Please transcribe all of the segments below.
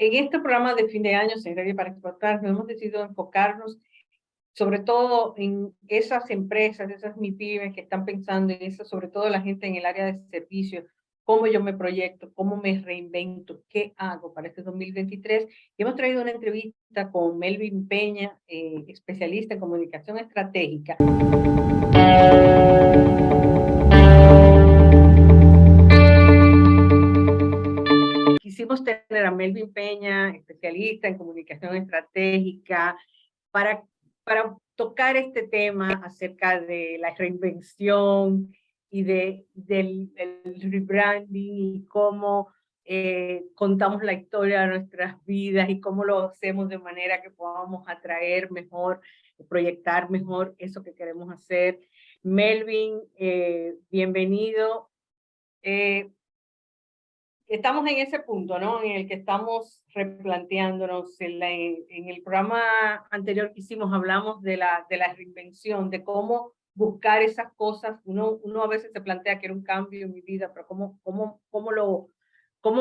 En este programa de fin de año, Sendería para Exportar, nos hemos decidido enfocarnos sobre todo en esas empresas, esas MIPYMES que están pensando en eso, sobre todo la gente en el área de servicios, cómo yo me proyecto, cómo me reinvento, qué hago para este 2023. Y hemos traído una entrevista con Melvin Peña, especialista en comunicación estratégica. Quisimos tener a Melvin Peña, especialista en comunicación estratégica, para, para tocar este tema acerca de la reinvención y del rebranding y cómo contamos la historia de nuestras vidas y cómo lo hacemos de manera que podamos atraer mejor, proyectar mejor eso que queremos hacer. Melvin, bienvenido. Estamos en ese punto, ¿no? En el que estamos replanteándonos. En el programa anterior que hicimos hablamos de la reinvención, de cómo buscar esas cosas. Uno a veces se plantea que era un cambio en mi vida, pero cómo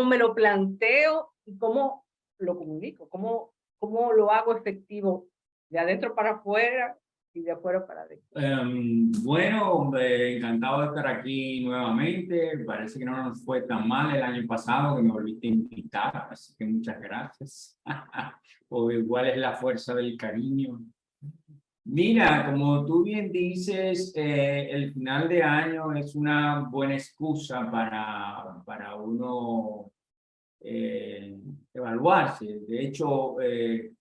me lo planteo y cómo lo comunico, cómo lo hago efectivo de adentro para afuera y de afuera para adentro. Bueno, encantado de estar aquí nuevamente. Parece que no nos fue tan mal el año pasado que me volviste a invitar, así que muchas gracias. O igual es la fuerza del cariño. Mira, como tú bien dices, el final de año es una buena excusa para uno evaluarse. De hecho,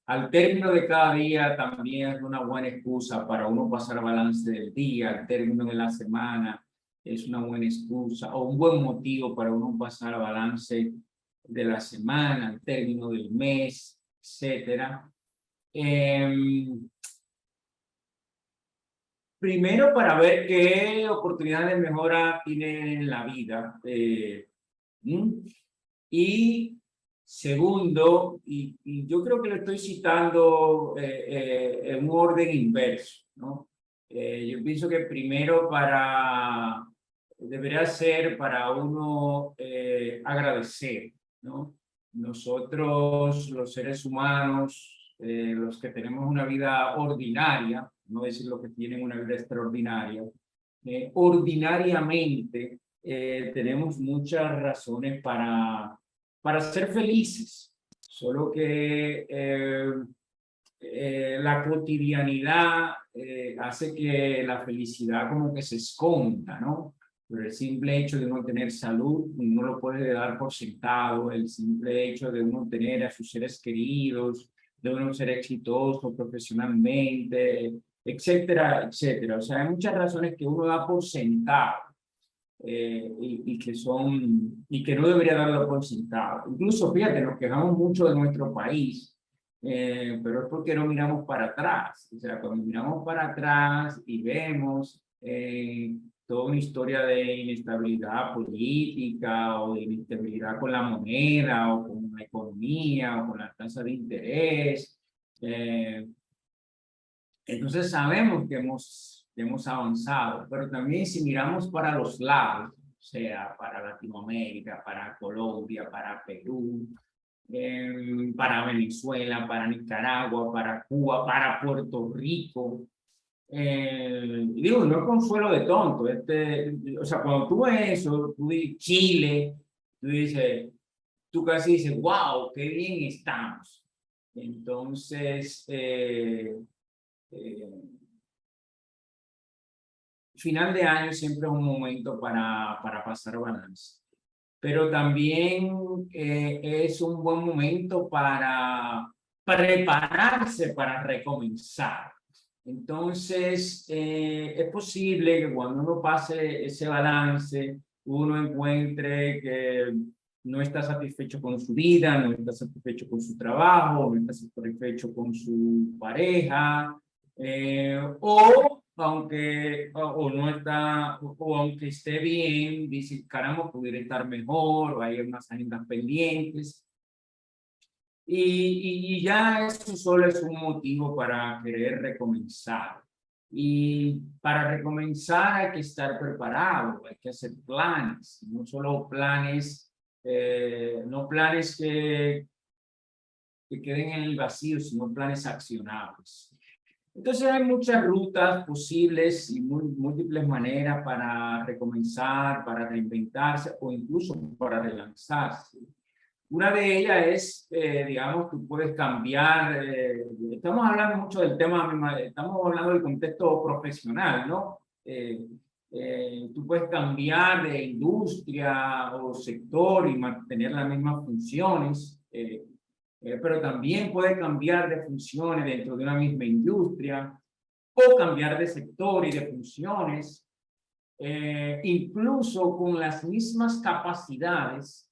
al término de cada día también es una buena excusa para uno pasar balance del día, al término de la semana es una buena excusa o un buen motivo para uno pasar balance de la semana, al término del mes, etcétera. Primero para ver qué oportunidades de mejora tiene en la vida. Y segundo, y yo creo que lo estoy citando en un orden inverso, ¿no? Yo pienso que primero debería ser para uno agradecer, ¿no? Nosotros, los seres humanos, los que tenemos una vida ordinaria, no decir los que tienen una vida extraordinaria, ordinariamente tenemos muchas razones para ser felices, solo que la cotidianidad hace que la felicidad como que se esconda, ¿no? Por el simple hecho de uno tener salud, uno lo puede dar por sentado, el simple hecho de uno tener a sus seres queridos, de uno ser exitoso profesionalmente, etcétera, etcétera. O sea, hay muchas razones que uno da por sentado y que no debería darlo por sentado. Incluso, fíjate, nos quejamos mucho de nuestro país, pero es porque no miramos para atrás. O sea, cuando miramos para atrás y vemos toda una historia de inestabilidad política o de inestabilidad con la moneda o con la economía o con la tasa de interés, entonces sabemos que hemos avanzado, pero también si miramos para los lados, o sea, para Latinoamérica, para Colombia, para Perú, para Venezuela, para Nicaragua, para Cuba, para Puerto Rico. Digo, no es consuelo de tonto. O sea, cuando tú ves eso, tú dices Chile, tú casi dices, wow, qué bien estamos. Entonces, eh, final de año siempre es un momento para pasar balance, pero también es un buen momento para prepararse para recomenzar. Entonces, es posible que cuando uno pase ese balance, uno encuentre que no está satisfecho con su vida, no está satisfecho con su trabajo, no está satisfecho con su pareja, o no está, o aunque esté bien, dice, caramba, pudiera estar mejor, o hay unas agendas pendientes. Y ya eso solo es un motivo para querer recomenzar. Y para recomenzar hay que estar preparado, hay que hacer planes, no solo planes, no planes que queden en el vacío, sino planes accionables. Entonces hay muchas rutas posibles y múltiples maneras para recomenzar, para reinventarse o incluso para relanzarse. Una de ellas es, digamos, tú puedes cambiar, estamos hablando mucho del tema, estamos hablando del contexto profesional, ¿no? Tú puedes cambiar de industria o sector y mantener las mismas funciones, pero también puedes cambiar de funciones dentro de una misma industria o cambiar de sector y de funciones, incluso con las mismas capacidades,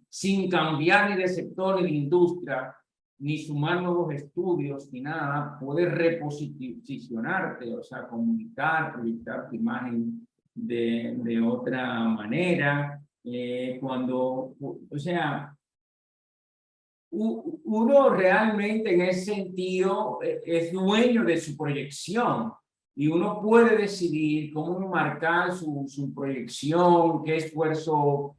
sin cambiar ni de sector ni de industria, ni sumar nuevos estudios, ni nada, puedes reposicionarte, o sea, comunicar, proyectar tu imagen de otra manera. O sea, uno realmente en ese sentido es dueño de su proyección y uno puede decidir cómo marcar su proyección, qué esfuerzo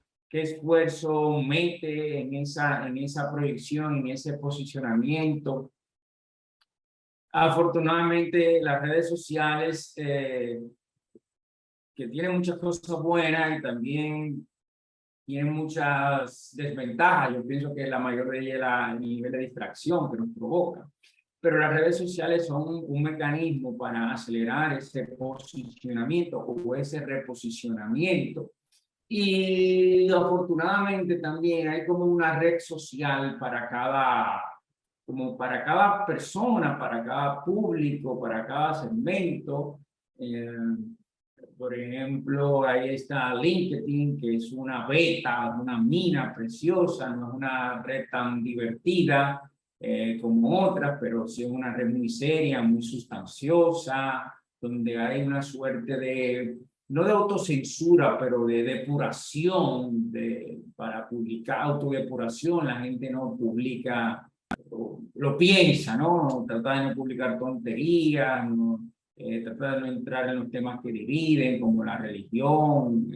mete en esa proyección, en ese posicionamiento. Afortunadamente, las redes sociales, que tienen muchas cosas buenas y también tienen muchas desventajas. Yo pienso que la mayor de ellas es el nivel de distracción que nos provoca. Pero las redes sociales son un mecanismo para acelerar ese posicionamiento o ese reposicionamiento. Y afortunadamente también hay como una red social para cada persona, para cada público, para cada segmento. Por ejemplo, ahí está LinkedIn, que es una beta, una mina preciosa, no es una red tan divertida como otras, pero sí es una red muy seria, muy sustanciosa, donde hay una suerte de, no de autocensura, pero de depuración, para publicar, autodepuración. La gente no publica, lo piensa, ¿no? Trata de no publicar tonterías, no, trata de no entrar en los temas que dividen, como la religión,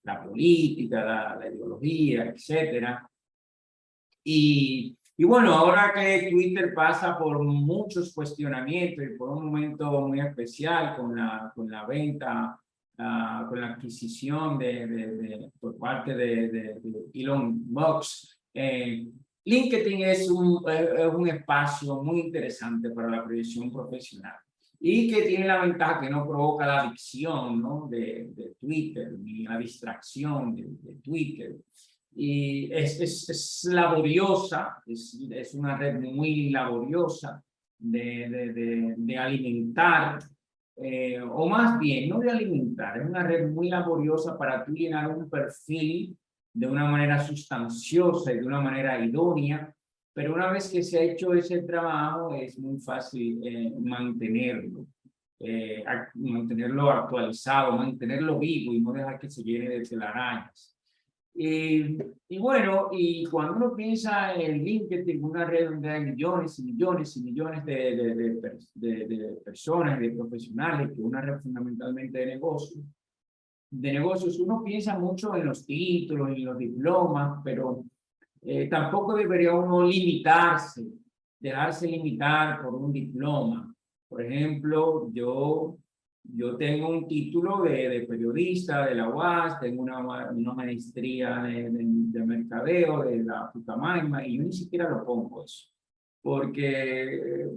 la política, la ideología, etcétera. Y bueno, ahora que Twitter pasa por muchos cuestionamientos y por un momento muy especial con la venta, con la adquisición por parte de Elon Musk, LinkedIn es un espacio muy interesante para la proyección profesional y que tiene la ventaja que no provoca la adicción, ¿no? de Twitter, ni la distracción de Twitter. Y es laboriosa, es una red muy laboriosa de alimentar, o más bien, no de alimentar, es una red muy laboriosa para tú llenar un perfil de una manera sustanciosa y de una manera idónea, pero una vez que se ha hecho ese trabajo es muy fácil mantenerlo actualizado, mantenerlo vivo y no dejar que se llene de telarañas. Y bueno, y cuando uno piensa en LinkedIn, una red donde hay millones y millones y millones de personas, de profesionales, que es una red fundamentalmente de negocios, uno piensa mucho en los títulos, en los diplomas, pero tampoco debería uno dejarse limitar por un diploma. Por ejemplo, yo tengo un título de periodista de la UAS, tengo una maestría de mercadeo de la Pucamaima, y yo ni siquiera lo pongo eso, porque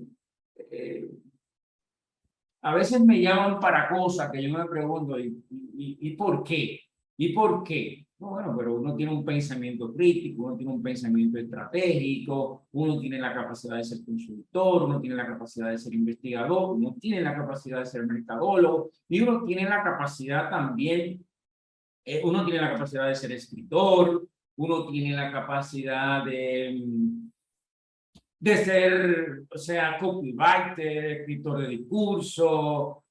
a veces me llaman para cosas que yo me pregunto, ¿y por qué? ¿Y por qué? No, bueno, pero uno tiene un pensamiento crítico, uno tiene un pensamiento estratégico, uno tiene la capacidad de ser consultor, uno tiene la capacidad de ser investigador, uno tiene la capacidad de ser mercadólogo, y uno tiene la capacidad también, uno tiene la capacidad de ser escritor, uno tiene la capacidad de ser, o sea, copywriter, escritor de discurso,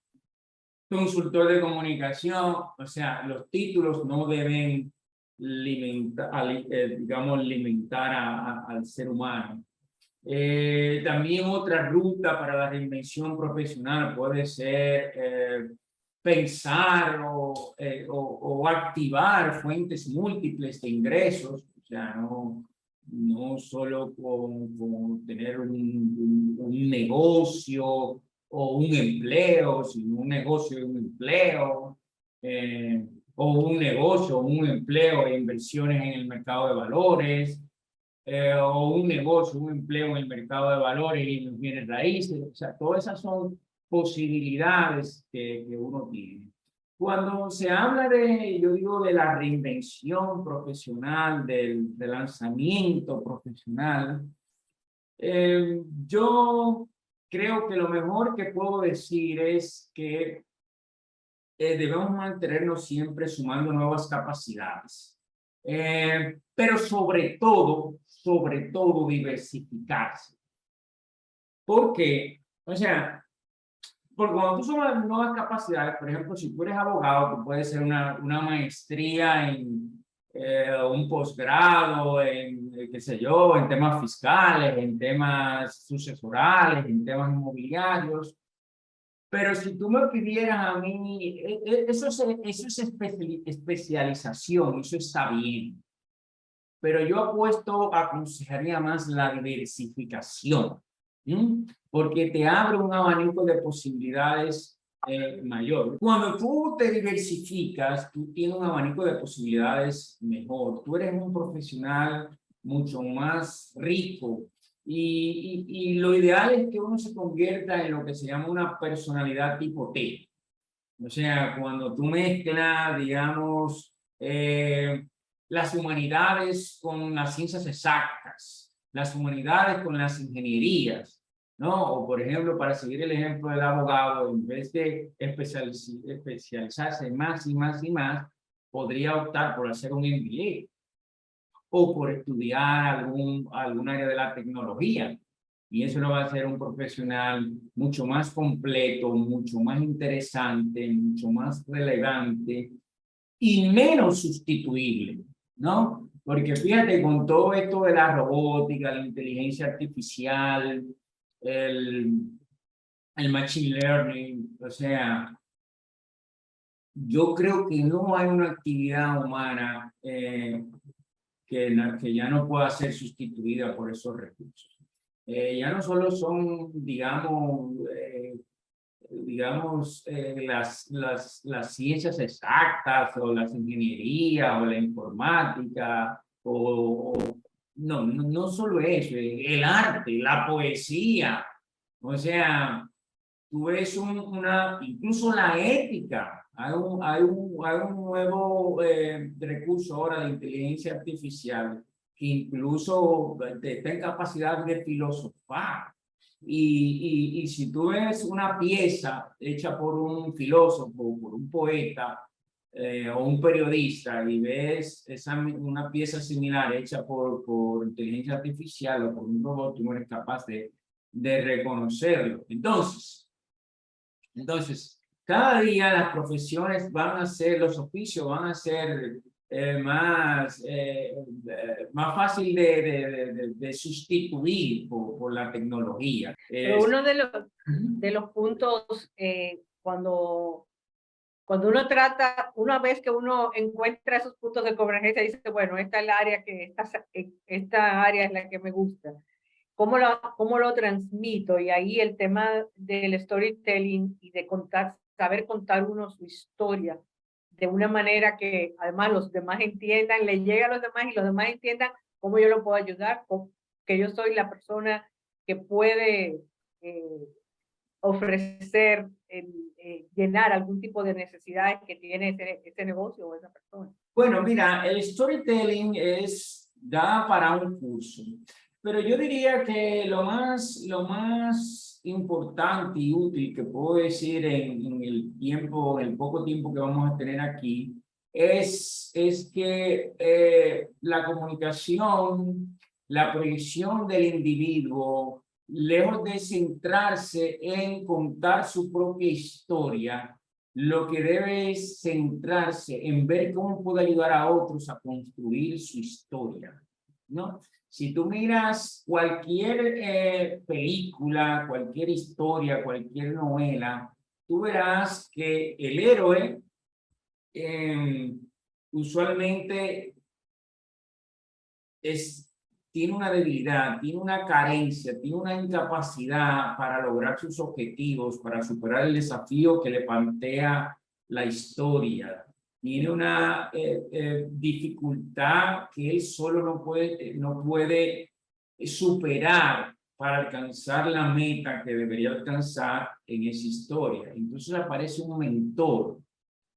consultor de comunicación. O sea, los títulos no deben digamos, limitar al ser humano. También otra ruta para la reinvención profesional puede ser pensar o activar fuentes múltiples de ingresos. O sea, no solo con tener un negocio o un empleo, sino un negocio y un empleo, o un negocio, un empleo e inversiones en el mercado de valores, o un negocio, un empleo en el mercado de valores y los bienes raíces. O sea, todas esas son posibilidades que uno tiene. Cuando se habla de, yo digo, de la reinvención profesional, del lanzamiento profesional, yo creo que lo mejor que puedo decir es que debemos mantenernos siempre sumando nuevas capacidades. Pero sobre todo diversificarse. ¿Por qué? O sea, porque cuando tú sumas nuevas capacidades, por ejemplo, si tú eres abogado, tú puedes hacer una maestría en un posgrado, en, qué sé yo, en temas fiscales, en temas sucesorales, en temas inmobiliarios. Pero si tú me pidieras a mí, eso es especialización, eso está bien. Pero yo aconsejaría más la diversificación, ¿sí? Porque te abre un abanico de posibilidades mayor. Cuando tú te diversificas, tú tienes un abanico de posibilidades mejor. Tú eres un profesional mucho más rico y lo ideal es que uno se convierta en lo que se llama una personalidad tipo T. O sea, cuando tú mezclas, digamos, las humanidades con las ciencias exactas, las humanidades con las ingenierías, ¿no? O, por ejemplo, para seguir el ejemplo del abogado, en vez de especializarse más y más y más, podría optar por hacer un MBA o por estudiar algún área de la tecnología. Y eso lo va a hacer un profesional mucho más completo, mucho más interesante, mucho más relevante y menos sustituible, ¿no? Porque fíjate, con todo esto de la robótica, la inteligencia artificial, el, el machine learning, o sea, yo creo que no hay una actividad humana que ya no pueda ser sustituida por esos recursos. Ya no solo son, digamos las ciencias exactas o las ingenierías o la informática no solo eso, el arte, la poesía, o sea, tú ves incluso la ética. Hay un nuevo recurso ahora de inteligencia artificial que incluso está en capacidad de filosofar. Y si tú ves una pieza hecha por un filósofo, por un poeta o un periodista y ves una pieza similar hecha por inteligencia artificial o por un robot, tú no eres capaz de reconocerlo. Entonces, cada día las profesiones van a ser, los oficios van a ser más fácil de sustituir por la tecnología. Pero uno de los puntos, cuando uno trata, una vez que uno encuentra esos puntos de convergencia, dice, bueno, esta es la área esta área es la que me gusta. ¿Cómo lo transmito? Y ahí el tema del storytelling y de saber contar uno su historia de una manera que además los demás entiendan, le llegue a los demás y los demás entiendan cómo yo lo puedo ayudar, que yo soy la persona que puede ofrecer, llenar algún tipo de necesidades que tiene ese negocio o esa persona. Bueno, mira, el storytelling da para un curso, pero yo diría que lo más importante y útil que puedo decir en el poco tiempo que vamos a tener aquí, es que la comunicación, la proyección del individuo, lejos de centrarse en contar su propia historia, lo que debe es centrarse en ver cómo puede ayudar a otros a construir su historia, ¿no? Si tú miras cualquier película, cualquier historia, cualquier novela, tú verás que el héroe usualmente tiene una debilidad, tiene una carencia, tiene una incapacidad para lograr sus objetivos, para superar el desafío que le plantea la historia. Tiene una dificultad que él solo no puede superar para alcanzar la meta que debería alcanzar en esa historia. Entonces aparece un mentor,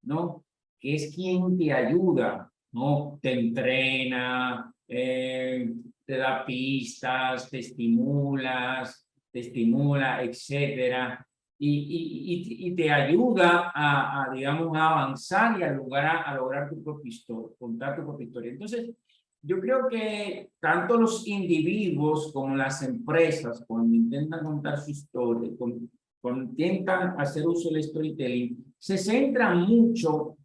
¿no? Que es quien te ayuda, ¿no? Te entrena, te da pistas, te estimula, etcétera. Y te ayuda digamos, a avanzar y a lograr tu propia historia, contar tu propia historia. Entonces, yo creo que tanto los individuos como las empresas, cuando intentan contar su historia, cuando intentan hacer uso del storytelling, se centran mucho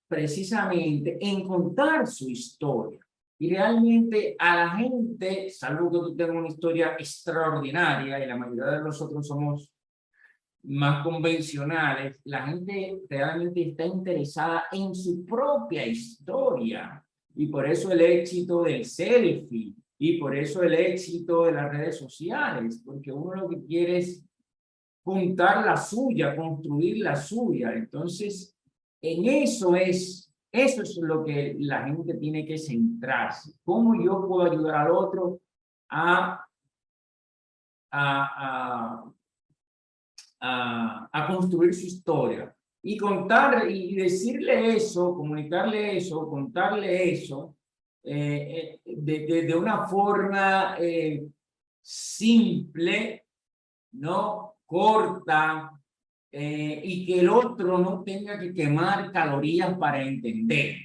precisamente en contar su historia. Y realmente a la gente, salvo que tú tengas una historia extraordinaria, y la mayoría de nosotros somos más convencionales, la gente realmente está interesada en su propia historia. Y por eso el éxito del selfie, y por eso el éxito de las redes sociales, porque uno lo que quiere es contar la suya, construir la suya. Entonces, en eso es lo que la gente tiene que centrarse. ¿Cómo yo puedo ayudar al otro a, a, a construir su historia? Y contar y decirle eso, comunicarle eso, contarle eso de una forma simple, ¿no? Corta, y que el otro no tenga que quemar calorías para entender.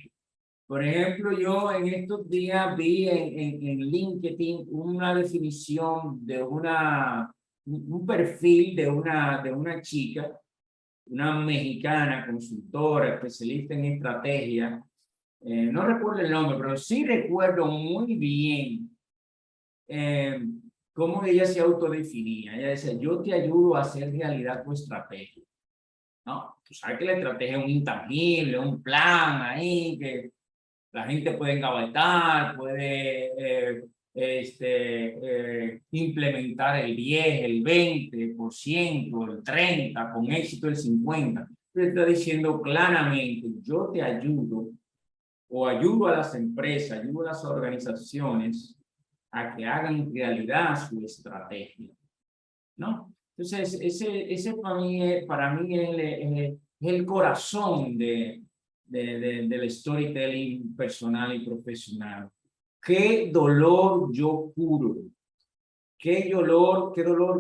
Por ejemplo, yo en estos días vi en LinkedIn una definición de un perfil de una chica, una mexicana, consultora, especialista en estrategia. No recuerdo el nombre, pero sí recuerdo muy bien eh, cómo ella se autodefinía. Ella decía, yo te ayudo a hacer realidad tu estrategia. ¿No? Tú sabes que la estrategia es un intangible, un plan ahí que la gente puede engavetar, puede implementar el 10, el 20%, el 30%, con éxito el 50%. Pero está diciendo claramente, yo te ayudo o ayudo a las empresas, ayudo a las organizaciones a que hagan realidad su estrategia, ¿no? Entonces, ese para mí es el corazón del storytelling personal y profesional. ¿Qué dolor yo curo? ¿Qué dolor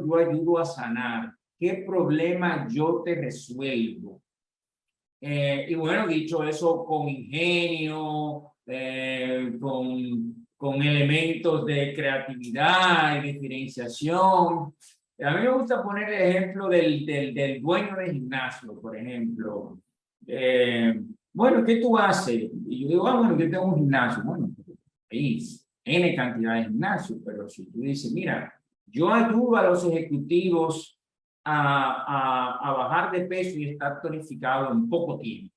yo ayudo a sanar? ¿Qué problema yo te resuelvo? Y bueno, dicho eso, con ingenio, con elementos de creatividad y diferenciación. A mí me gusta poner el ejemplo del dueño de gimnasio, por ejemplo. Bueno, ¿qué tú haces? Y yo digo, bueno, yo tengo un gimnasio. Bueno, hay N cantidad de gimnasios, pero si tú dices, mira, yo ayudo a los ejecutivos a bajar de peso y estar tonificado en poco tiempo,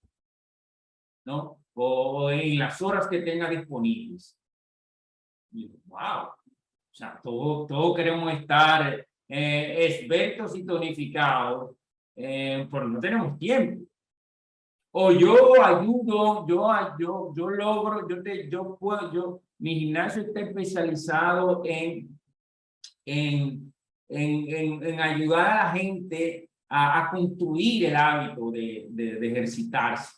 ¿no? O en las horas que tenga disponibles. Y, wow, o sea, todos queremos estar esbeltos y tonificados, pero no tenemos tiempo. O yo ayudo, yo logro, mi gimnasio está especializado en ayudar a la gente a construir el hábito de ejercitarse,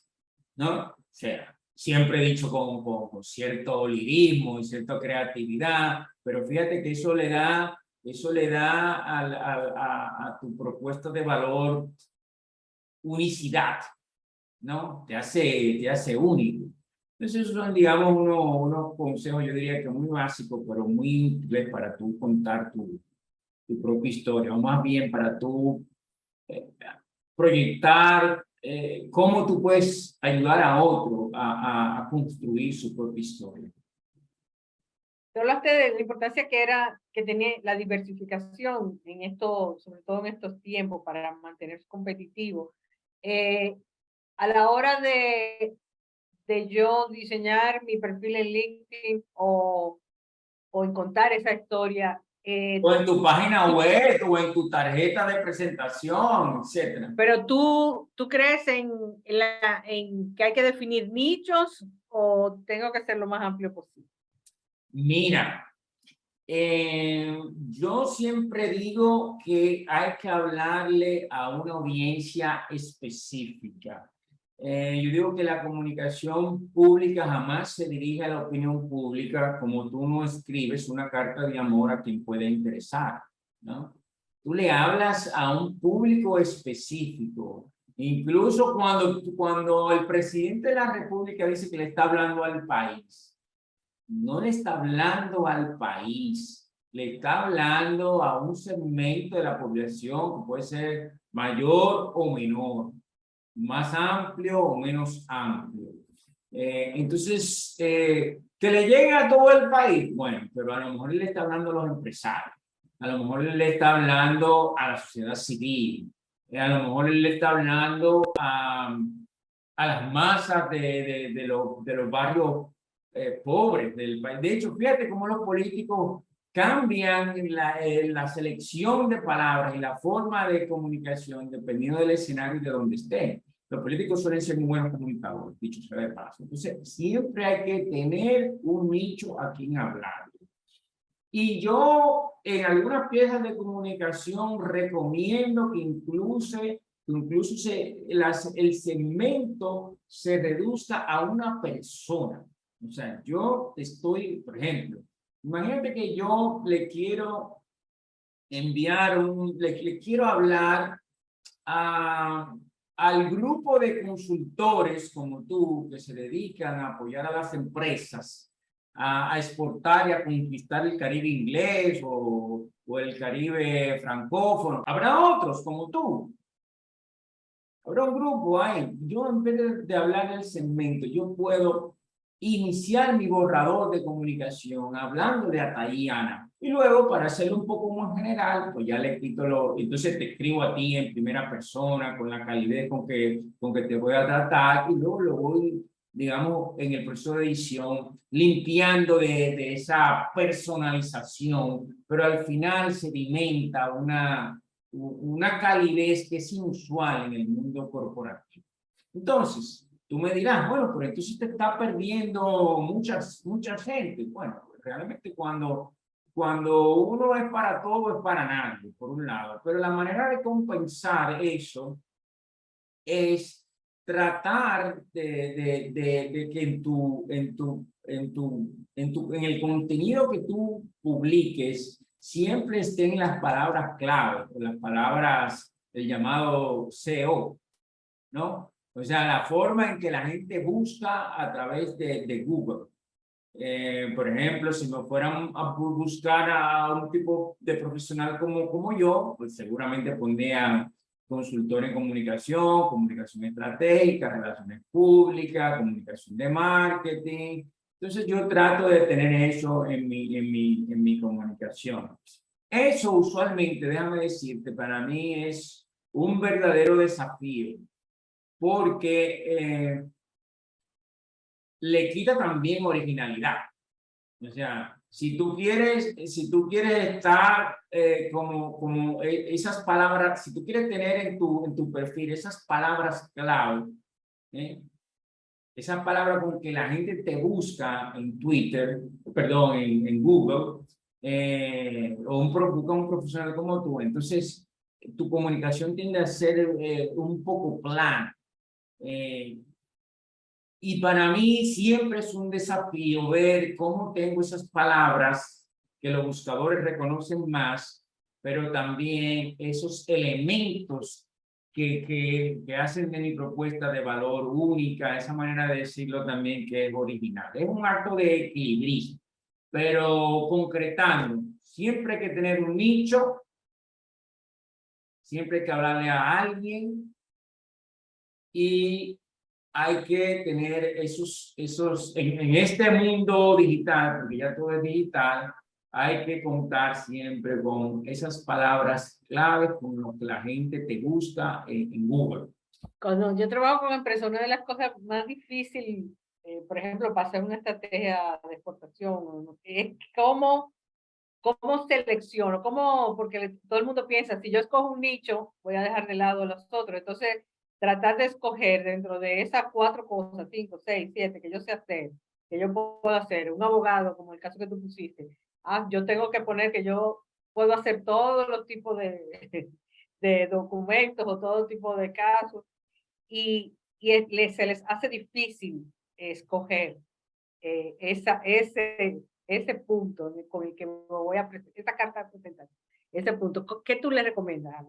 ¿no? O sea, siempre he dicho con cierto lirismo y cierta creatividad, pero fíjate que eso le da a tu propuesta de valor unicidad, ¿no? Te hace único. Entonces, esos son, digamos, unos consejos, yo diría que muy básicos, pero muy útiles para tú contar tu propia historia, o más bien para tú eh, proyectar cómo tú puedes ayudar a otro a construir su propia historia. Tú hablaste de la importancia que tenía la diversificación en esto, sobre todo en estos tiempos, para mantenerse competitivo. A la hora de yo diseñar mi perfil en LinkedIn o o en contar esa historia. O en tu página web, o en tu tarjeta de presentación, etcétera. Pero tú crees en que hay que definir nichos o tengo que ser lo más amplio posible. Mira, yo siempre digo que hay que hablarle a una audiencia específica. Yo digo que la comunicación pública jamás se dirige a la opinión pública como tú no escribes una carta de amor a quien puede interesar, ¿no? Tú le hablas a un público específico. Incluso cuando el presidente de la República dice que le está hablando al país, no le está hablando al país, le está hablando a un segmento de la población que puede ser mayor o menor, más amplio o menos amplio. Entonces, que le llegue a todo el país, bueno, pero a lo mejor le está hablando a los empresarios, a lo mejor le está hablando a la sociedad civil, a lo mejor le está hablando a las masas de los barrios pobres del país. De hecho, fíjate cómo los políticos cambian la selección de palabras y la forma de comunicación dependiendo del escenario y de donde estén. Los políticos suelen ser muy buenos comunicadores, dicho sea de paso. Entonces, siempre hay que tener un nicho a quien hablar. Y yo, en algunas piezas de comunicación, recomiendo que incluso el segmento se reduzca a una persona. O sea, yo estoy, por ejemplo, imagínate que yo le quiero enviar le quiero hablar al grupo de consultores como tú que se dedican a apoyar a las empresas a exportar y a conquistar el Caribe inglés o el Caribe francófono. Habrá otros como tú. Habrá un grupo ahí. Yo en vez de hablar del segmento, yo puedo iniciar mi borrador de comunicación hablando de Atayana. Y luego, para hacerlo un poco más general, pues ya le quito entonces te escribo a ti en primera persona, con la calidez con que te voy a tratar, y luego lo voy, digamos, en el proceso de edición, limpiando de esa personalización, pero al final sedimenta una calidez que es inusual en el mundo corporativo. Entonces, tú me dirás, bueno, pero entonces te está perdiendo mucha gente. Bueno, realmente cuando uno es para todo, es para nadie, por un lado. Pero la manera de compensar eso es tratar de que en el contenido que tú publiques siempre estén las palabras clave, las palabras, el llamado SEO, ¿no? O sea, la forma en que la gente busca a través de Google. Por ejemplo, si me fueran a buscar a un tipo de profesional como yo, pues seguramente pondría consultor en comunicación, comunicación estratégica, relaciones públicas, comunicación de marketing. Entonces yo trato de tener eso en mi comunicación. Eso usualmente, déjame decirte, para mí es un verdadero desafío, porque le quita también originalidad. O sea, si tú quieres estar como esas palabras, si tú quieres tener en tu perfil esas palabras clave, esas palabras con que la gente te busca en Twitter, perdón, en Google, o busca un profesional como tú, entonces tu comunicación tiende a ser un poco plana. Y para mí siempre es un desafío ver cómo tengo esas palabras que los buscadores reconocen más, pero también esos elementos que hacen de mi propuesta de valor única, esa manera de decirlo también que es original. Es un acto de equilibrio, pero concretando, siempre hay que tener un nicho, siempre hay que hablarle a alguien y hay que tener en este mundo digital, porque ya todo es digital, hay que contar siempre con esas palabras claves con lo que la gente te busca en Google. Cuando yo trabajo con empresas, una de las cosas más difíciles por ejemplo, para hacer una estrategia de exportación, ¿no? Es cómo selecciono, porque todo el mundo piensa, si yo escojo un nicho, voy a dejar de lado los otros. Entonces, tratar de escoger dentro de esas 4 cosas, 5, 6, 7, que yo sé hacer, que yo puedo hacer, un abogado, como el caso que tú pusiste. Yo tengo que poner que yo puedo hacer todos los tipos de documentos o todo tipo de casos, se les hace difícil escoger ese punto con el que me voy a presentar, esa carta de presentación, ese punto. ¿Qué tú le recomiendas?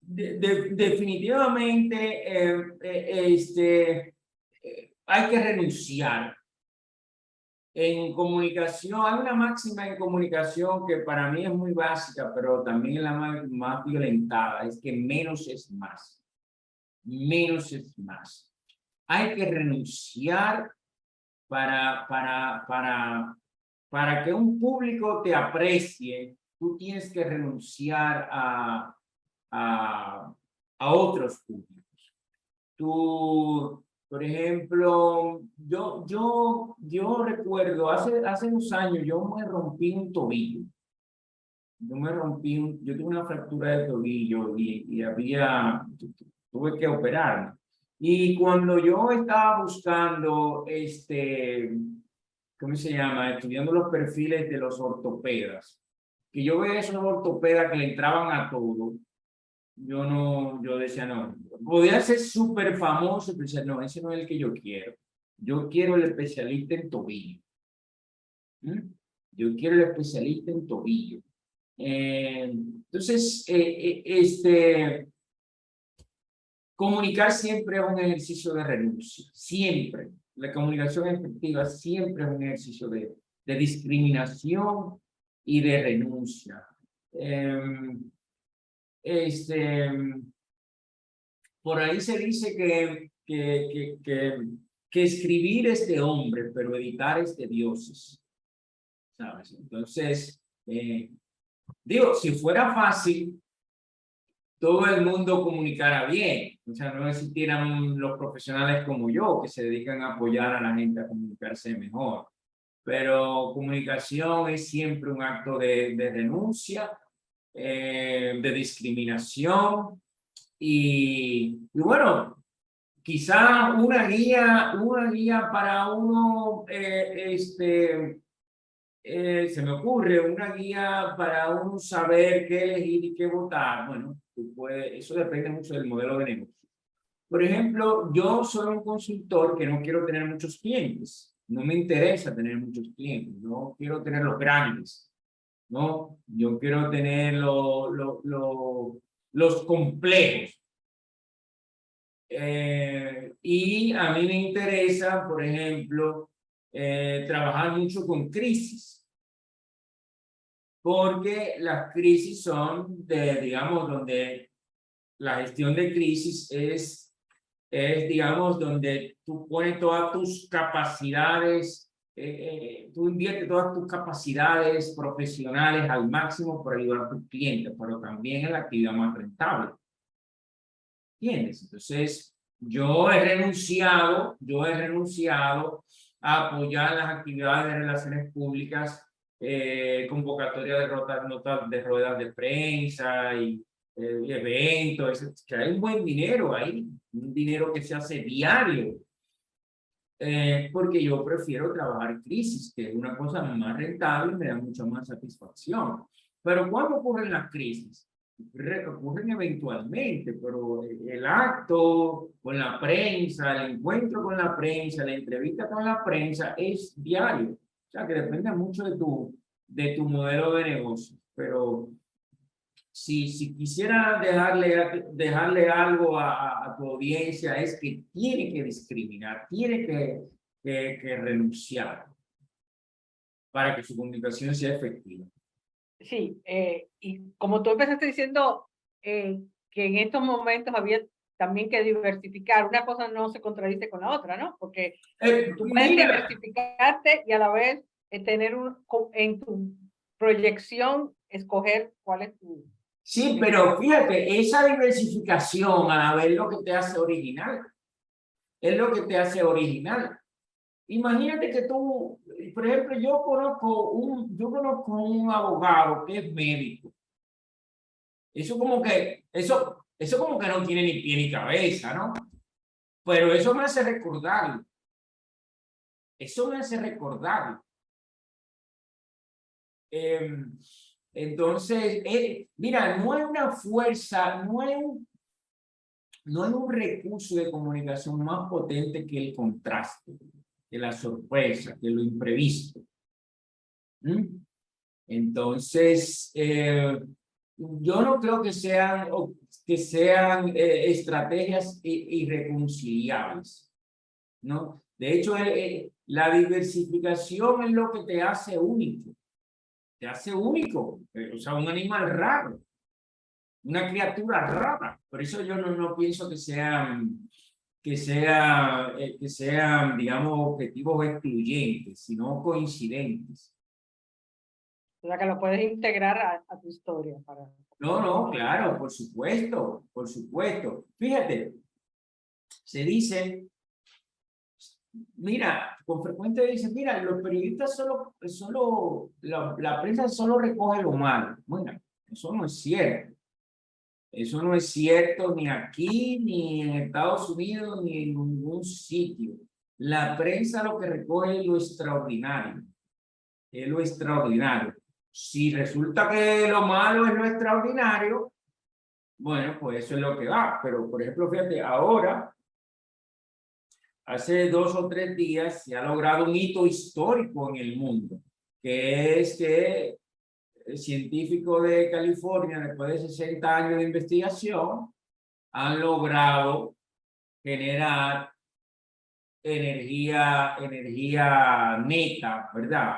Definitivamente hay que renunciar. En comunicación, hay una máxima en comunicación que para mí es muy básica, pero también es la más violentada, es que menos es más. Menos es más. Hay que renunciar para que un público te aprecie. Tú tienes que renunciar a otros públicos. Tú, por ejemplo, yo recuerdo, hace 2 años yo me rompí un tobillo. Yo tuve una fractura de tobillo y tuve que operarme. Y cuando yo estaba buscando, ¿cómo se llama? Estudiando los perfiles de los ortopedas, que yo veía esos ortopedas que le entraban a todo, yo decía, no, podía ser súper famoso, pero decía, no, ese no es el que yo quiero. Yo quiero el especialista en tobillo. Yo quiero el especialista en tobillo. Entonces, comunicar siempre es un ejercicio de renuncia, siempre. La comunicación efectiva siempre es un ejercicio de discriminación y de renuncia. Por ahí se dice que escribir es de hombre, pero editar es de dioses, ¿sabes? Entonces, digo, si fuera fácil, todo el mundo comunicara bien. O sea, no existieran los profesionales como yo que se dedican a apoyar a la gente a comunicarse mejor. Pero comunicación es siempre un acto de renuncia, de discriminación y bueno, quizá una guía para uno, se me ocurre una guía para uno saber qué elegir y qué votar. Bueno, eso depende mucho del modelo de negocio. Por ejemplo, yo soy un consultor que no quiero tener muchos clientes. No me interesa tener muchos clientes. No quiero tener los grandes. No, yo quiero tener los complejos. Y a mí me interesa, por ejemplo, trabajar mucho con crisis. Porque las crisis son digamos, donde la gestión de crisis es, digamos, donde tú pones todas tus capacidades, tú inviertes todas tus capacidades profesionales al máximo para ayudar a tus clientes, pero también en la actividad más rentable. ¿Entiendes? Entonces, yo he renunciado a apoyar las actividades de relaciones públicas, convocatoria de notas de ruedas de prensa y eventos, que hay un buen dinero ahí, un dinero que se hace diario, porque yo prefiero trabajar en crisis, que es una cosa más rentable y me da mucha más satisfacción. Pero ¿cuándo ocurren las crisis? Ocurren eventualmente, pero el acto con la prensa, el encuentro con la prensa, la entrevista con la prensa es diario. O sea, que depende mucho de tu modelo de negocio. Pero si quisiera dejarle algo a tu audiencia, es que tiene que discriminar, tiene que renunciar para que su comunicación sea efectiva. Sí, y como tú empezaste diciendo que en estos momentos había también que diversificar, una cosa no se contradice con la otra, ¿no? Porque tú puedes diversificarte y a la vez tener en tu proyección, escoger cuál es tu... Sí, pero fíjate, esa diversificación a la vez lo que te hace original. es lo que te hace original. Imagínate que tú, por ejemplo, yo conozco un abogado que es médico. Eso como que no tiene ni pie ni cabeza, ¿no? Pero eso me hace recordarlo. Eso me hace recordarlo. Entonces, mira, no es una fuerza, no es un recurso de comunicación más potente que el contraste, que la sorpresa, que lo imprevisto. Entonces, yo no creo que sean estrategias irreconciliables, ¿no? De hecho, la diversificación es lo que te hace único. Te hace único, o sea, un animal raro, una criatura rara. Por eso yo no pienso que sean, digamos, objetivos excluyentes, sino coincidentes. O sea, que lo puedes integrar a tu historia. No, claro, por supuesto, por supuesto. Fíjate, se dice, mira, con frecuencia dicen, mira, los periodistas la prensa solo recoge lo malo. Bueno, eso no es cierto. Eso no es cierto ni aquí, ni en Estados Unidos, ni en ningún sitio. La prensa lo que recoge es lo extraordinario. Es lo extraordinario. Si resulta que lo malo es lo extraordinario, bueno, pues eso es lo que va. Pero, por ejemplo, fíjate, ahora, hace 2 o 3 días, se ha logrado un hito histórico en el mundo, que es que el científico de California, después de 60 años de investigación, han logrado generar energía neta, ¿verdad?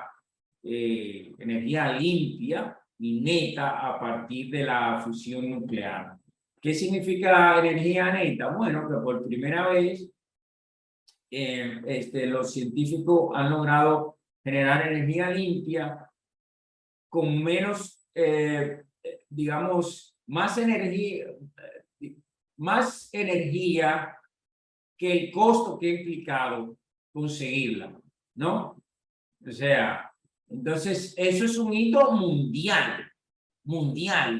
Energía limpia y neta a partir de la fusión nuclear. ¿Qué significa energía neta? Bueno, que por primera vez los científicos han logrado generar energía limpia con menos, digamos, más energía que el costo que ha implicado conseguirla, ¿no? O sea, entonces eso es un hito mundial,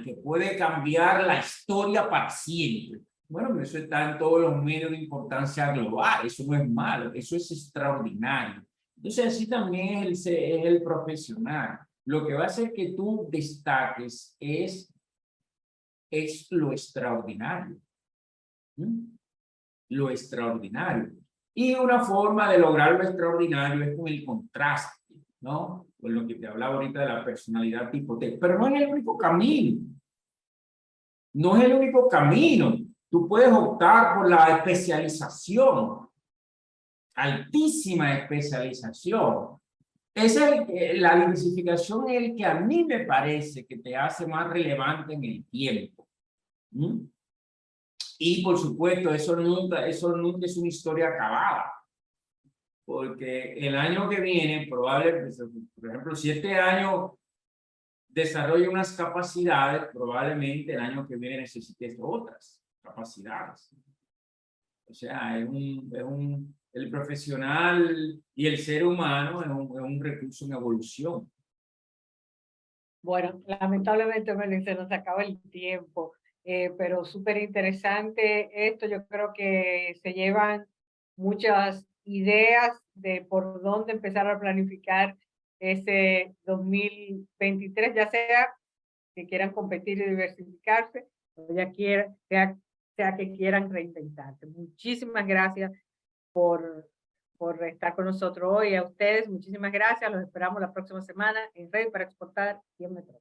que puede cambiar la historia para siempre. Bueno, eso está en todos los medios de importancia global, eso no es malo, eso es extraordinario. Entonces así también es el profesional. Lo que va a hacer que tú destaques es lo extraordinario. Lo extraordinario. Y una forma de lograr lo extraordinario es con el contraste, ¿no? Con lo que te hablaba ahorita de la personalidad tipo T. Pero no es el único camino. No es el único camino. Tú puedes optar por la especialización, altísima especialización. La diversificación es el que a mí me parece que te hace más relevante en el tiempo. Y por supuesto, eso nunca es una historia acabada. Porque el año que viene, probablemente, por ejemplo, si este año desarrolla unas capacidades, probablemente el año que viene necesites otras capacidades. O sea, el profesional y el ser humano es un recurso en evolución. Bueno, lamentablemente, se nos acaba el tiempo, pero súper interesante esto. Yo creo que se llevan muchas ideas de por dónde empezar a planificar ese 2023, ya sea que quieran competir y diversificarse, o sea que quieran reinventarse. Muchísimas gracias por estar con nosotros hoy. A ustedes, muchísimas gracias. Los esperamos la próxima semana en Red para Exportar y en Metro.